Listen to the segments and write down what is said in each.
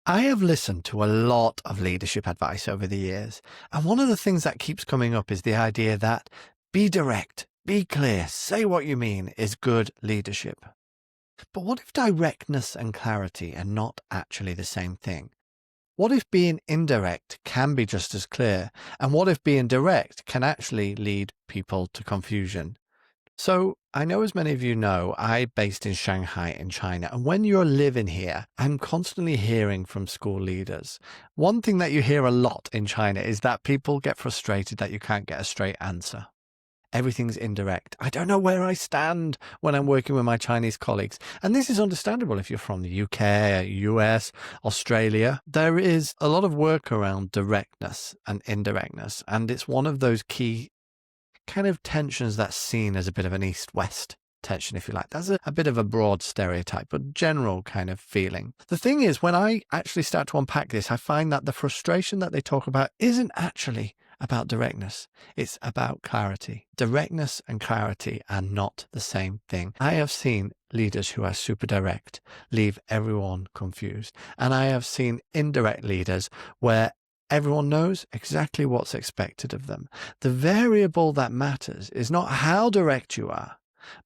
I have listened to a lot of leadership advice over the years, and one of the things that keeps coming up is the idea that be direct, be clear, say what you mean is good leadership. But what if directness and clarity are not actually the same thing? What if being indirect can be just as clear? And what if being direct can actually lead people to confusion? So I know, as many of you know, I'm based in Shanghai in China. And when you're living here, I'm constantly hearing from school leaders. One thing that you hear a lot in China is that people get frustrated that you can't get a straight answer. Everything's indirect. I don't know where I stand when I'm working with my Chinese colleagues. And this is understandable if you're from the UK, US, Australia. There is a lot of work around directness and indirectness. And it's one of those key kind of tensions that's seen as a bit of an east-west tension, if you like. That's a bit of a broad stereotype, but general kind of feeling. The thing is, when I actually start to unpack this, I find that the frustration that they talk about isn't actually about directness. It's about clarity. Directness and clarity are not the same thing. I have seen leaders who are super direct leave everyone confused. And I have seen indirect leaders where everyone knows exactly what's expected of them. The variable that matters is not how direct you are,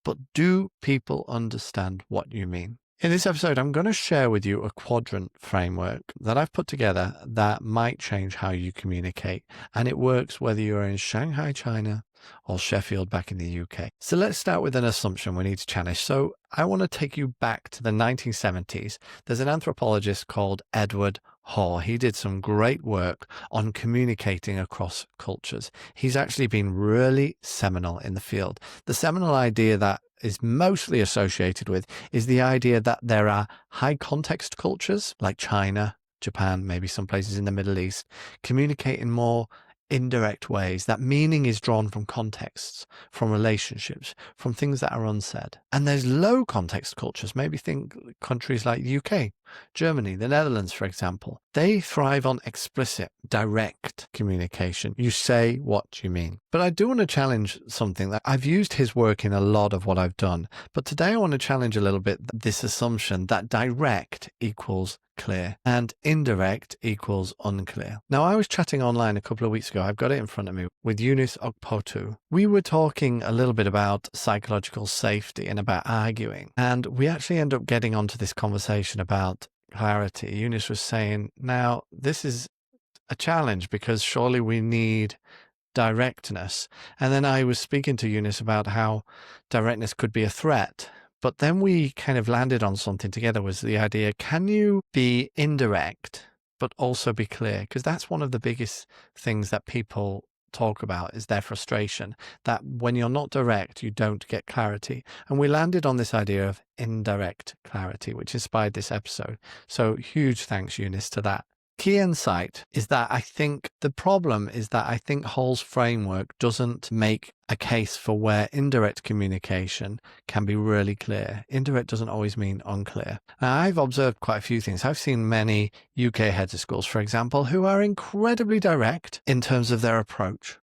but do people understand what you mean? In this episode, I'm going to share with you a quadrant framework that I've put together that might change how you communicate. And it works whether you're in Shanghai, China, or Sheffield back in the UK. So let's start with an assumption we need to challenge. So I want to take you back to the 1970s. There's an anthropologist called Edward Hall. He did some great work on communicating across cultures. He's actually been really seminal in the field. The seminal idea that is mostly associated with is the idea that there are high context cultures like China, Japan, maybe some places in the Middle East, communicate in more indirect ways. That meaning is drawn from contexts, from relationships, from things that are unsaid. And there's low context cultures, maybe think countries like the UK, Germany, the Netherlands, for example. They thrive on explicit, direct communication. You say what you mean. But I do want to challenge something that I've used his work in a lot of what I've done. But today I want to challenge a little bit this assumption that direct equals clear and indirect equals unclear. Now, I was chatting online a couple of weeks ago. I've got it in front of me with Eunice Okpotu. We were talking a little bit about psychological safety and about arguing. And we actually end up getting onto this conversation about clarity. Eunice was saying, now, this is a challenge because surely we need directness. And then I was speaking to Eunice about how directness could be a threat. But then we kind of landed on something together, was the idea, can you be indirect, but also be clear? Because that's one of the biggest things that people talk about is their frustration, that when you're not direct, you don't get clarity. And we landed on this idea of indirect clarity, which inspired this episode. So huge thanks, Eunice, to that. Key insight is that I think the problem is that I think Hall's framework doesn't make a case for where indirect communication can be really clear. Indirect doesn't always mean unclear. Now, I've observed quite a few things. I've seen many UK heads of schools, for example, who are incredibly direct in terms of their approach.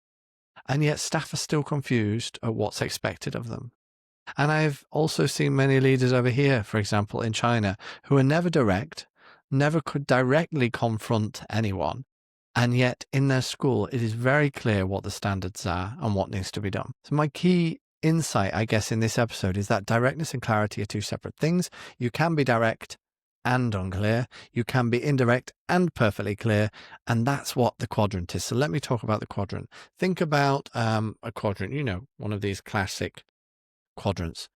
And yet staff are still confused at what's expected of them. And I've also seen many leaders over here, for example, in China, who are never direct, never could directly confront anyone. And yet in their school, it is very clear what the standards are and what needs to be done. So my key insight, I guess, in this episode is that directness and clarity are two separate things. You can be direct and unclear. You can be indirect and perfectly clear. And that's what the quadrant is. So let me talk about the quadrant. Think about a quadrant, one of these classic quadrants.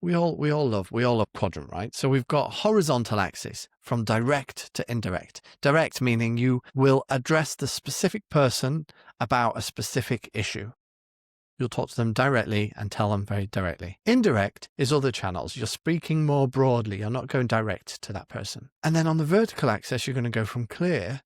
We all love quadrant, right? So we've got horizontal axis from direct to indirect. Direct meaning you will address the specific person about a specific issue. You'll talk to them directly and tell them very directly. Indirect is other channels. You're speaking more broadly. You're not going direct to that person. And then on the vertical axis, you're going to go from clear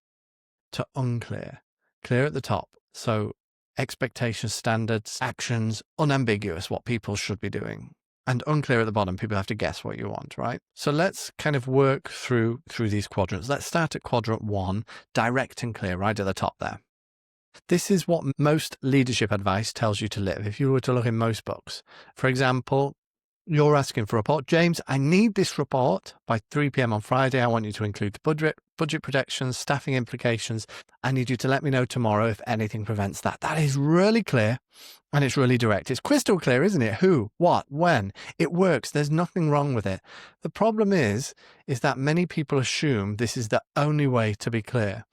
to unclear. Clear at the top. So expectations, standards, actions, unambiguous, what people should be doing. And unclear at the bottom, people have to guess what you want, right? So let's kind of work through these quadrants. Let's start at quadrant 1, direct and clear, right at the top there. This is what most leadership advice tells you to live if you were to look in most books. For example, You're asking for a report. James, I need this report by 3 p.m. on Friday. I want you to include the budget projections, staffing implications. I need you to let me know tomorrow if anything prevents that. That is really clear and it's really direct. It's crystal clear, isn't it? Who, what, when. It works. There's nothing wrong with it. The problem is that many people assume this is the only way to be clear.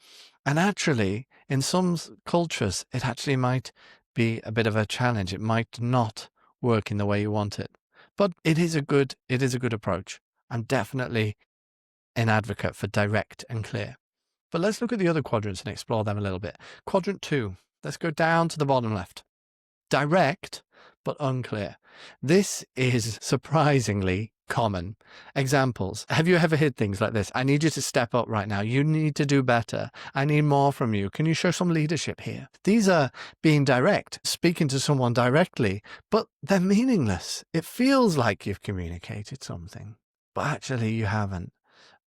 And actually, in some cultures, it actually might be a bit of a challenge. It might not work in the way you want it. But it is a good approach. I'm definitely an advocate for direct and clear. But let's look at the other quadrants and explore them a little bit. Quadrant 2. Let's go down to the bottom left. Direct, but unclear. This is surprisingly common. Examples. Have you ever heard things like this? I need you to step up right now. You need to do better. I need more from you. Can you show some leadership here? These are being direct, speaking to someone directly, but they're meaningless. It feels like you've communicated something, but actually you haven't.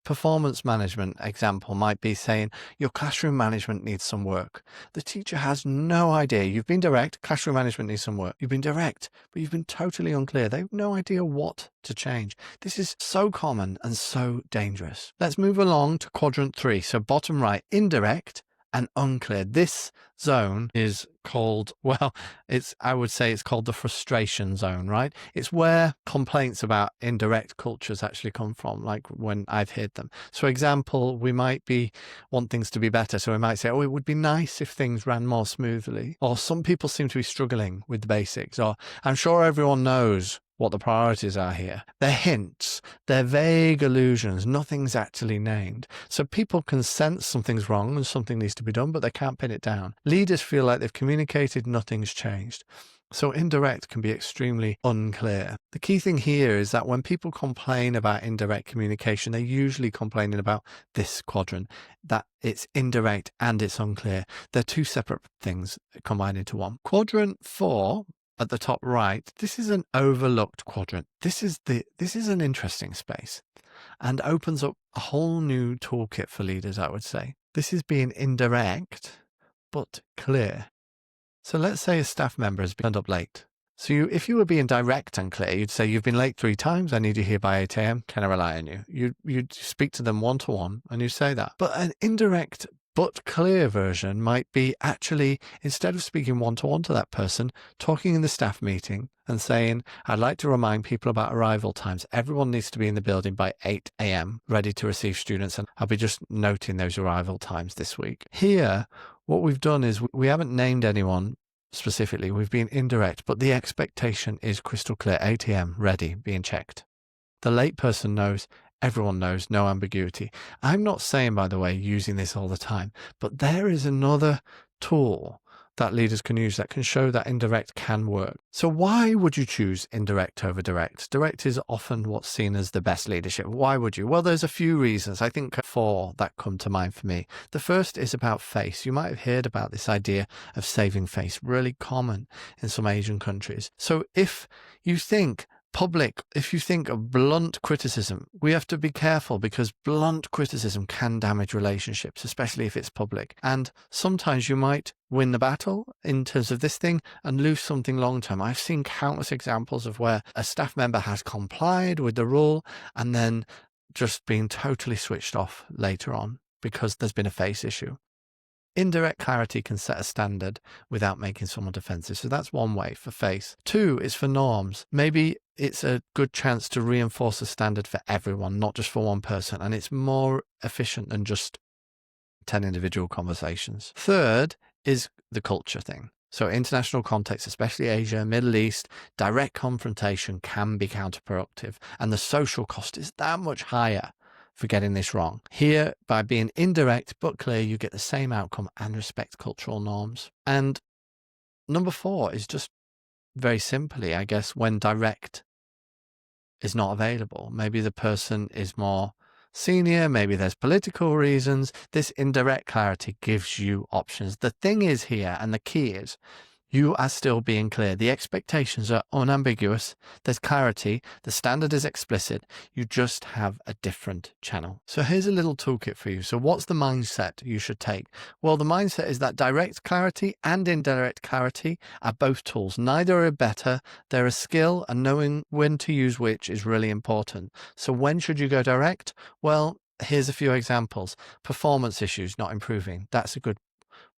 Performance management example might be saying your classroom management needs some work. The teacher has no idea. You've been direct, classroom management needs some work. You've been direct, but you've been totally unclear. They have no idea what to change. This is so common and so dangerous. Let's move along to quadrant 3. So bottom right, indirect and unclear. This zone is called, well, I would say it's called the frustration zone, right? It's where complaints about indirect cultures actually come from, like when I've heard them. So example, we might want things to be better. So we might say, oh, it would be nice if things ran more smoothly. Or some people seem to be struggling with the basics. Or I'm sure everyone knows what the priorities are here. They're hints, they're vague allusions, nothing's actually named. So people can sense something's wrong and something needs to be done, but they can't pin it down. Leaders feel like they've communicated, nothing's changed. So indirect can be extremely unclear. The key thing here is that when people complain about indirect communication, they're usually complaining about this quadrant, that it's indirect and it's unclear. They're two separate things combined into one. Quadrant 4, at the top right, this is an overlooked quadrant. This is an interesting space and opens up a whole new toolkit for leaders, I would say. This is being indirect, but clear. So let's say a staff member has turned up late. So if you were being direct and clear, you'd say, you've been late 3 times. I need you here by 8 a.m. Can I rely on you? You'd speak to them one-to-one and you say that. But an indirect but clear version might be actually, instead of speaking one-to-one to that person, talking in the staff meeting and saying, I'd like to remind people about arrival times. Everyone needs to be in the building by 8 a.m. ready to receive students. And I'll be just noting those arrival times this week. Here, what we've done is we haven't named anyone specifically. We've been indirect, but the expectation is crystal clear. 8 a.m. ready, being checked. The late person knows. Everyone knows, no ambiguity. I'm not saying, by the way, using this all the time, but there is another tool that leaders can use that can show that indirect can work. So why would you choose indirect over direct? Direct is often what's seen as the best leadership. Why would you? Well, there's a few reasons. I think 4 that come to mind for me. The first is about face. You might have heard about this idea of saving face, really common in some Asian countries. So if you think of blunt criticism, we have to be careful because blunt criticism can damage relationships, especially if it's public. And sometimes you might win the battle in terms of this thing and lose something long term. I've seen countless examples of where a staff member has complied with the rule and then just been totally switched off later on because there's been a face issue. Indirect clarity can set a standard without making someone defensive. So that's one way for face. 2 is for norms. Maybe it's a good chance to reinforce a standard for everyone, not just for one person. And it's more efficient than just 10 individual conversations. 3rd is the culture thing. So international context, especially Asia, Middle East, direct confrontation can be counterproductive. And the social cost is that much higher for getting this wrong. Here, by being indirect but clear, you get the same outcome and respect cultural norms. And number 4 is just very simply, I guess, when direct is not available. Maybe the person is more senior, maybe there's political reasons. This indirect clarity gives you options. The thing is here, and the key is, You are still being clear. The expectations are unambiguous. There's clarity. The standard is explicit. You just have a different channel. So here's a little toolkit for you. So what's the mindset you should take? Well, the mindset is that direct clarity and indirect clarity are both tools. Neither are better. They're a skill, and knowing when to use which is really important. So when should you go direct? Well, here's a few examples. Performance issues not improving. That's a good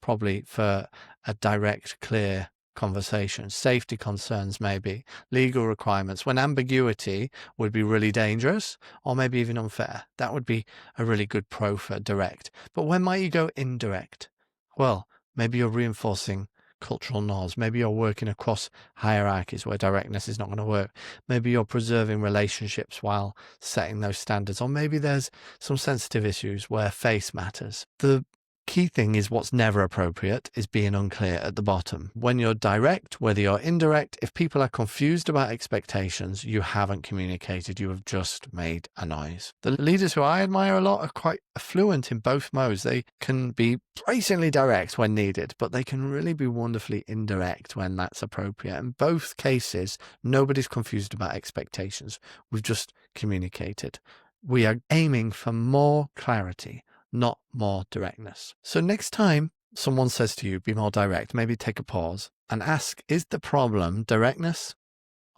probably for a direct, clear conversation. Safety concerns, maybe. Legal requirements, when ambiguity would be really dangerous or maybe even unfair. That would be a really good pro for direct. But when might you go indirect? Well, maybe you're reinforcing cultural norms. Maybe you're working across hierarchies where directness is not going to work. Maybe you're preserving relationships while setting those standards. Or maybe there's some sensitive issues where face matters. The key thing is what's never appropriate is being unclear at the bottom. When you're direct, whether you're indirect, if people are confused about expectations, you haven't communicated, you have just made a noise. The leaders who I admire a lot are quite fluent in both modes. They can be bracingly direct when needed, but they can really be wonderfully indirect when that's appropriate. In both cases, nobody's confused about expectations. We've just communicated. We are aiming for more clarity, not more directness. So next time someone says to you, be more direct, maybe take a pause and ask, is the problem directness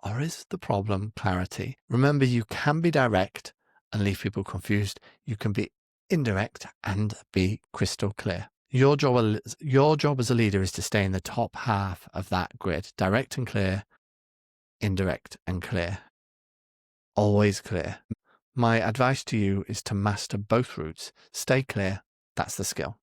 or is the problem clarity? Remember, you can be direct and leave people confused. You can be indirect and be crystal clear. Your job as a leader is to stay in the top half of that grid, direct and clear, indirect and clear, always clear. My advice to you is to master both routes. Stay clear. That's the skill.